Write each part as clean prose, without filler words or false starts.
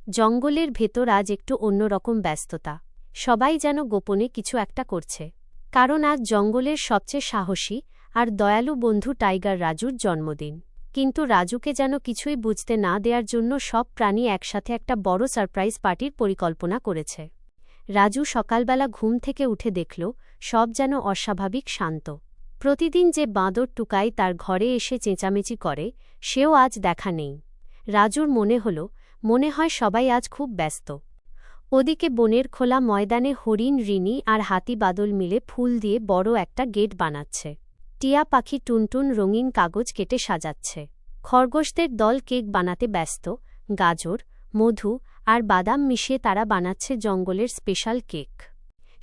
জঙ্গলের ভেতর আজ একটু অন্যরকম ব্যস্ততা। সবাই যেন গোপনে কিছু একটা করছে, কারণ আজ জঙ্গলের সবচেয়ে সাহসী আর দয়ালু বন্ধু টাইগার রাজুর জন্মদিন। কিন্তু রাজুকে যেন কিছুই বুঝতে না দেওয়ার জন্য সব প্রাণী একসাথে একটা বড় সারপ্রাইজ পার্টির পরিকল্পনা করেছে। রাজু সকালবেলা ঘুম থেকে উঠে দেখল সব যেন অস্বাভাবিক শান্ত। প্রতিদিন যে বাঁদর টুকাই তার ঘরে এসে চেঁচামেচি করে, সেও আজ দেখা নেই। রাজুর মনে হয় সবাই আজ খুব ব্যস্ত। ওদিকে বনের খোলা ময়দানে হরিণ, রিনি আর হাতি বাদল মিলে ফুল দিয়ে বড় একটা গেট বানাচ্ছে। টিয়া পাখি টুনটুন রঙিন কাগজ কেটে সাজাচ্ছে। খরগোশদের দল কেক বানাতে ব্যস্ত। গাজর, মধু আর বাদাম মিশিয়ে তারা বানাচ্ছে জঙ্গলের স্পেশাল কেক।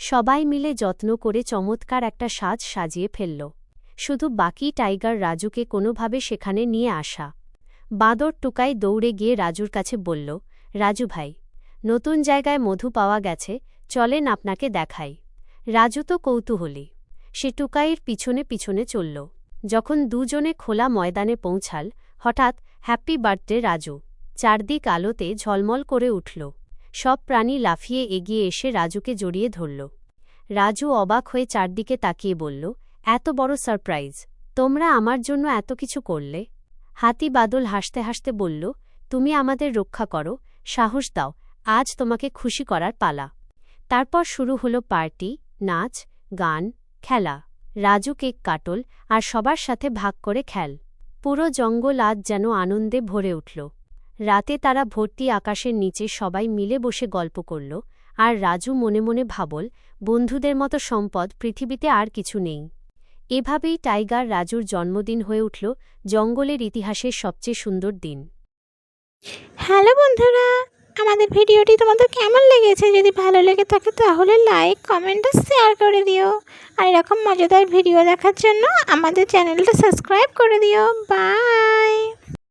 সবাই মিলে যত্ন করে চমৎকার একটা সাজ সাজিয়ে ফেলল। শুধু বাকি টাইগার রাজুকে কোনোভাবে সেখানে নিয়ে আসা। বাঁদর টুকাই দৌড়ে গিয়ে রাজুর কাছে বলল, রাজু ভাই, নতুন জায়গায় মধু পাওয়া গেছে, চলেন আপনাকে দেখাই। রাজু তো কৌতূহলী, সে টুকাইয়ের পিছনে পিছনে চলল। যখন দুজনে খোলা ময়দানে পৌঁছাল, হঠাৎ হ্যাপি বার্থডে রাজু চারদিক আলোতে ঝলমল করে উঠল। সব প্রাণী লাফিয়ে এগিয়ে এসে রাজুকে জড়িয়ে ধরল। রাজু অবাক হয়ে চারদিকে তাকিয়ে বলল, এত বড় সারপ্রাইজ, তোমরা আমার জন্য এত কিছু করলে? হাতি বাদল হাসতে হাসতে বলল, তুমি আমাদের রক্ষা করো, সাহস দাও, আজ তোমাকে খুশি করার পালা। তারপর শুরু হলো পার্টি, নাচ, গান, খেলা। রাজু কেক কাটল আর সবার সাথে ভাগ করে খেল। পুরো জঙ্গল আজ যেন আনন্দে ভরে উঠল। রাতে তারা ভর্তি আকাশের নিচে সবাই মিলে বসে গল্প করল, আর রাজু মনে মনে ভাবল, বন্ধুদের মতো সম্পদ পৃথিবীতে আর কিছু নেই। এভাবেই টাইগার রাজুর জন্মদিন হয়ে উঠল জঙ্গলের ইতিহাসের সবচেয়ে সুন্দর দিন। হ্যালো বন্ধুরা, আমাদের ভিডিওটি তোমাদের কেমন লেগেছে? যদি ভালো লেগে থাকে তাহলে লাইক, কমেন্ট আর শেয়ার করে দিও। আর এরকম মজাদার ভিডিও দেখার জন্য আমাদের চ্যানেলটা সাবস্ক্রাইব করে দিও। বাই।